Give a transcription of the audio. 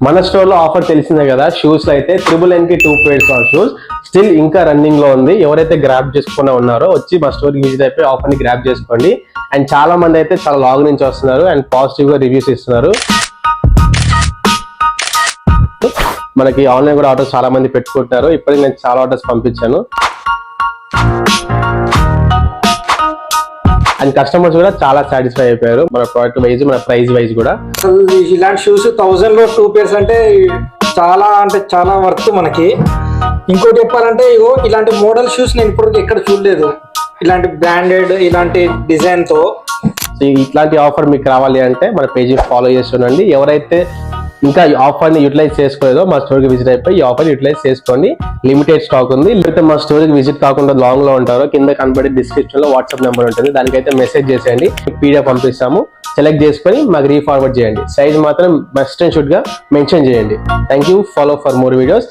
మన స్టోర్ లో ఆఫర్ తెలిసిందే కదా, షూస్ లో అయితే 999 కి 2 pairs ఆఫ్ షూస్ స్టిల్ ఇంకా రన్నింగ్ లో ఉంది. ఎవరైతే గ్రాప్ చేసుకుని ఉన్నారో వచ్చి మా స్టోర్ కి విజిట్ అయిపోయి ఆఫర్ ని గ్రాప్ చేసుకోండి. అండ్ చాలా మంది అయితే చాలా లాంగ్ నుంచి వస్తున్నారు అండ్ పాజిటివ్ గా రివ్యూస్ ఇస్తున్నారు. మనకి ఆన్లైన్ కూడా ఆర్డర్స్ చాలా మంది పెట్టుకుంటున్నారు. ఇప్పటికి నేను చాలా ఆర్డర్స్ పంపించాను అండ్ కస్టమర్స్ కూడా చాలా సాటిస్ఫై అయిపోయారు మన ప్రోడక్ట్ వైజ్, మన ప్రైస్ వైజ్ కూడా. ఇలాంటి షూస్ 1000 లో 2 pairs అంటే చాలా వర్త్ మనకి. ఇంకోటి చెప్పాలంటే ఇగో ఇలాంటి మోడల్ షూస్ నేను ఇప్పుడు ఎక్కడ చూడలేదు, ఇలాంటి బ్రాండెడ్ ఇలాంటి డిజైన్ తో. ఇట్లాంటి ఆఫర్ మీకు రావాలి అంటే మన పేజీ ఫాలో చేస్తుండండి. ఎవరైతే ఇంకా ఈ ఆఫర్ ని యూటిలైజ్ చేసుకోలేదో మా స్టోర్ కి విజిట్ అయిపోయి ఈ ఆఫర్ యూటిలైజ్ చేసుకోండి. లిమిటెడ్ స్టాక్ ఉంది. లేకపోతే మా స్టోర్ కి విజిట్ కాకుండా లాంగ్ లో ఉంటారో కింద కనబడే డిస్క్రిప్షన్ లో వాట్సాప్ నెంబర్ ఉంటుంది, దానికైతే మెసేజ్ చేసేయండి. పీడిఎఫ్ పంపిస్తాము, సెలెక్ట్ చేసుకొని మాకు రీఫార్వర్డ్ చేయండి. సైజ్ మాత్రం మస్ట్ అండ్ షుడ్ గా మెన్షన్ చేయండి. Thank you. Follow for more videos.